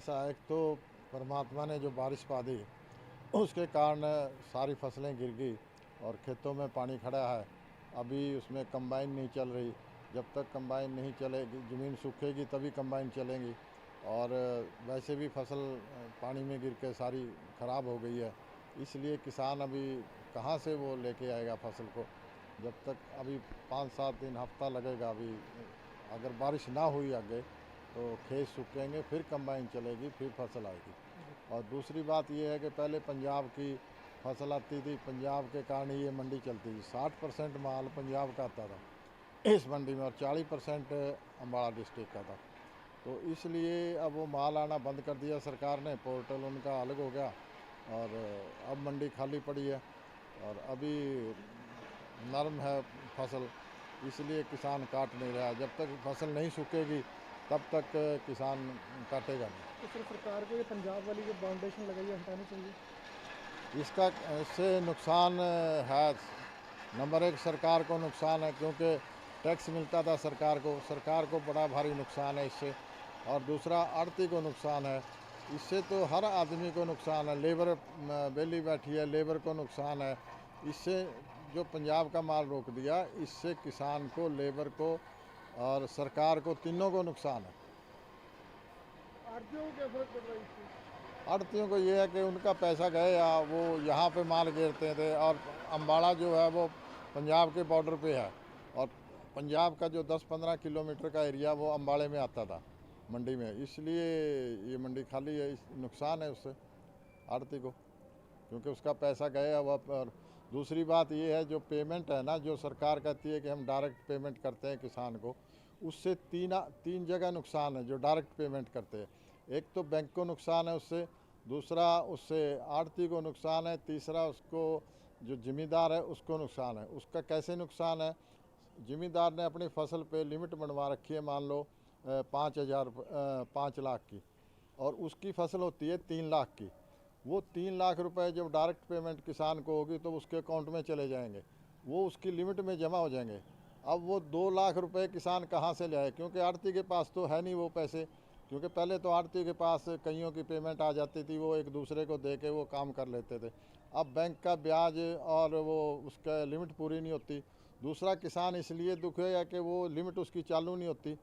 ऐसा एक तो परमात्मा ने जो बारिश पा दी उसके कारण सारी फसलें गिर गई और खेतों में पानी खड़ा है। अभी उसमें कंबाइन नहीं चल रही। जब तक कंबाइन नहीं चलेगी, ज़मीन सूखेगी तभी कंबाइन चलेंगी। और वैसे भी फसल पानी में गिर के सारी ख़राब हो गई है। इसलिए किसान अभी कहाँ से वो लेके आएगा फसल को। जब तक अभी 5-7 दिन हफ्ता लगेगा। अभी अगर बारिश ना हुई आगे तो खेत सूखेंगे, फिर कंबाइन चलेगी, फिर फसल आएगी। और दूसरी बात ये है कि पहले पंजाब की फसल आती थी, पंजाब के कारण ही ये मंडी चलती थी। 60% माल पंजाब का आता था इस मंडी में और 40% अम्बाड़ा डिस्ट्रिक्ट का था। तो इसलिए अब वो माल आना बंद कर दिया सरकार ने, पोर्टल उनका अलग हो गया और अब मंडी खाली पड़ी है। और अभी नरम है फसल, इसलिए किसान काट नहीं रहा। जब तक फसल नहीं सूखेगी तब तक किसान काटेगा नहीं। तो फिर सरकार को ये पंजाब वाली जो बाउंडेशन लगाई है हटानी चाहिए। इसका इससे नुकसान है। नंबर एक सरकार को नुकसान है, क्योंकि टैक्स मिलता था सरकार को बड़ा भारी नुकसान है इससे। और दूसरा आड़ती को नुकसान है। इससे तो हर आदमी को नुकसान है। लेबर बेली बैठी है, लेबर को नुकसान है इससे। जो पंजाब का माल रोक दिया, इससे किसान को, लेबर को और सरकार को, तीनों को नुकसान है। आड़तियों को क्या फर्क पड़ रहा है इससे। आड़तियों को ये है कि उनका पैसा गया, वो यहाँ पे माल गिरते थे। और अम्बाड़ा जो है वो पंजाब के बॉर्डर पे है और पंजाब का जो 10-15 किलोमीटर का एरिया वो अम्बाड़े में आता था मंडी में। इसलिए ये मंडी खाली है। नुकसान है उससे आड़ती को, क्योंकि उसका पैसा गया हुआ। और दूसरी बात ये है, जो पेमेंट है ना, जो सरकार कहती है कि हम डायरेक्ट पेमेंट करते हैं किसान को, उससे तीन जगह नुकसान है जो डायरेक्ट पेमेंट करते हैं। एक तो बैंक को नुकसान है उससे, दूसरा उससे आड़ती को नुकसान है, तीसरा उसको जो ज़िम्मेदार है उसको नुकसान है। उसका कैसे नुकसान है, ज़िम्मेदार ने अपनी फसल पे लिमिट बनवा रखी है, मान लो 5 लाख की, और उसकी फसल होती है 3 लाख की। वो 3 लाख रुपए जब डायरेक्ट पेमेंट किसान को होगी तो उसके अकाउंट में चले जाएंगे, वो उसकी लिमिट में जमा हो जाएंगे। अब वो 2 लाख रुपए किसान कहाँ से ले आए, क्योंकि आड़ती के पास तो है नहीं वो पैसे। क्योंकि पहले तो आड़ती के पास कईयों की पेमेंट आ जाती थी, वो एक दूसरे को दे के वो काम कर लेते थे। अब बैंक का ब्याज और वो उसका लिमिट पूरी नहीं होती। दूसरा, किसान इसलिए दुखी है कि वो लिमिट उसकी चालू नहीं होती।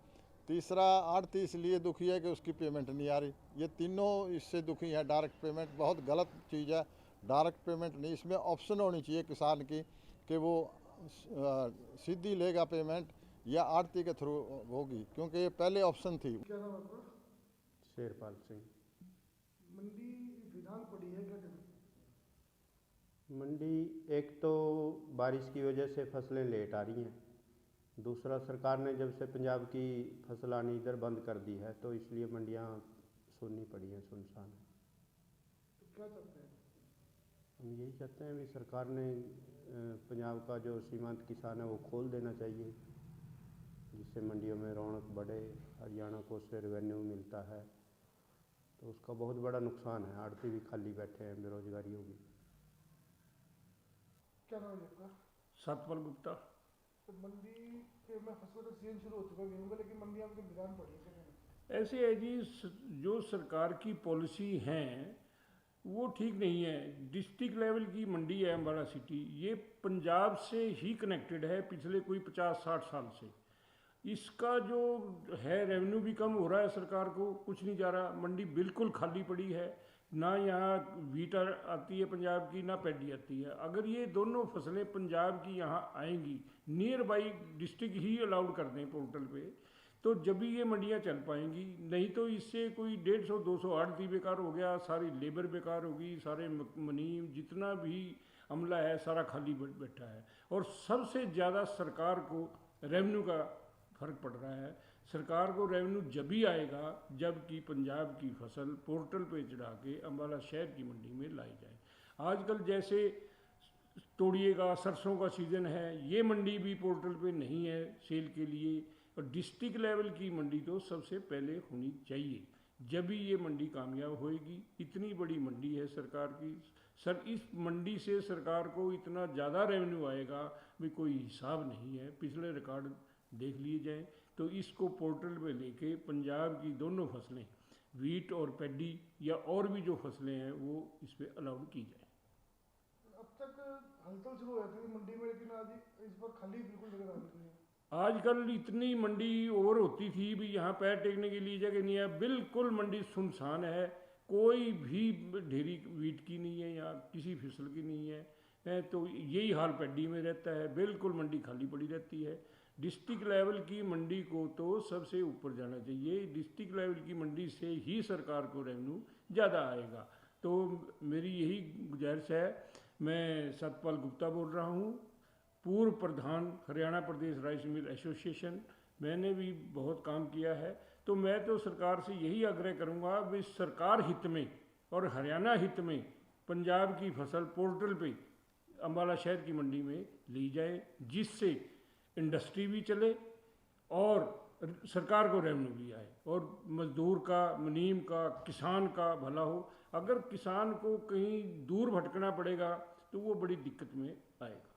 तीसरा, आड़ती इसलिए दुखी है कि उसकी पेमेंट नहीं आ रही। ये तीनों इससे दुखी हैं। डायरेक्ट पेमेंट बहुत गलत चीज़ है। डायरेक्ट पेमेंट नहीं, इसमें ऑप्शन होनी चाहिए किसान की कि वो सीधी लेगा पेमेंट या आड़ती के थ्रू होगी, क्योंकि ये पहले ऑप्शन थी। क्या नाम आपका। शेरपाल सिंह। मंडी विधान पड़ी है, क्या कहते हैं। मंडी, एक तो बारिश की वजह से फसलें लेट आ रही हैं, दूसरा सरकार ने जब से पंजाब की फसल आनी इधर बंद कर दी है तो इसलिए मंडियां सुननी पड़ी हैं, सुनसान है। तो क्या चाहते हैं। हम यही चाहते हैं भी सरकार ने पंजाब का जो सीमांत किसान है वो खोल देना चाहिए, जिससे मंडियों में रौनक बढ़े, हरियाणा को उससे रेवेन्यू मिलता है। तो उसका बहुत बड़ा नुकसान है। आड़ती भी खाली बैठे हैं, बेरोजगारी होगी। क्या नाम है आपका। सतपाल गुप्ता। तो मंडी के में फसलों का सीजन शुरू हो चुका है गेहूं का, लेकिन मंडियां में विधान पड़ी है, क्या कहते हैं। ऐसे है जी, जो सरकार की पॉलिसी हैं वो ठीक नहीं है। डिस्ट्रिक्ट लेवल की मंडी है अम्बाड़ा सिटी, ये पंजाब से ही कनेक्टेड है पिछले कोई 50-60 साल से। इसका जो है रेवेन्यू भी कम हो रहा है, सरकार को कुछ नहीं जा रहा। मंडी बिल्कुल खाली पड़ी है, ना यहाँ वीट आती है पंजाब की, ना पैडी आती है। अगर ये दोनों फसलें पंजाब की यहाँ आएंगी, near by district he allowed कर दें पोर्टल पे, तो जब भी ये मंडियाँ चल पाएंगी। नहीं तो इससे कोई 150-200 आड़ती बेकार हो गया, सारी लेबर बेकार होगी, सारे मुनीम जितना भी अमला है सारा खाली बैठा है। और सबसे ज़्यादा सरकार को रेवेन्यू का फर्क पड़ रहा है। सरकार को रेवेन्यू जब ही आएगा जबकि पंजाब की फसल पोर्टल पे चढ़ा के अम्बाला शहर की मंडी में लाई जाए। आजकल जैसे तोड़िएगा, सरसों का सीज़न है, ये मंडी भी पोर्टल पे नहीं है सेल के लिए। और डिस्ट्रिक्ट लेवल की मंडी तो सबसे पहले होनी चाहिए, जब भी ये मंडी कामयाब होएगी। इतनी बड़ी मंडी है सरकार की सर, इस मंडी से सरकार को इतना ज़्यादा रेवेन्यू आएगा भी कोई हिसाब नहीं है। पिछले रिकॉर्ड देख लिए जाएँ तो इसको पोर्टल पे लेके पंजाब की दोनों फसलें वीट और पैडी या और भी जो फसलें हैं वो इस पर अलाउड की जाए। अब तक हलचल शुरू हो जाती थी मंडी में, लेकिन आज इस बार खाली बिल्कुल नजर आ रही है। आजकल इतनी मंडी ओवर होती थी भी यहाँ पैर टेकने के लिए जगह नहीं है, बिल्कुल मंडी सुनसान है, कोई भी ढेरी वीट की नहीं है, यहाँ किसी फसल की नहीं है। तो यही हाल पैडी में रहता है, बिल्कुल मंडी खाली पड़ी रहती है। डिस्ट्रिक्ट लेवल की मंडी को तो सबसे ऊपर जाना चाहिए, डिस्ट्रिक्ट लेवल की मंडी से ही सरकार को रेवेन्यू ज़्यादा आएगा। तो मेरी यही गुजारिश है। मैं सतपाल गुप्ता बोल रहा हूँ, पूर्व प्रधान हरियाणा प्रदेश राइस मिल एसोसिएशन। मैंने भी बहुत काम किया है, तो मैं तो सरकार से यही आग्रह करूँगा भी सरकार हित में और हरियाणा हित में पंजाब की फसल पोर्टल पे अम्बाला शहर की मंडी में ली जाए, जिससे इंडस्ट्री भी चले और सरकार को रेवेन्यू भी आए और मजदूर का, मुनीम का, किसान का भला हो। अगर किसान को कहीं दूर भटकना पड़ेगा तो वो बड़ी दिक्कत में आएगा।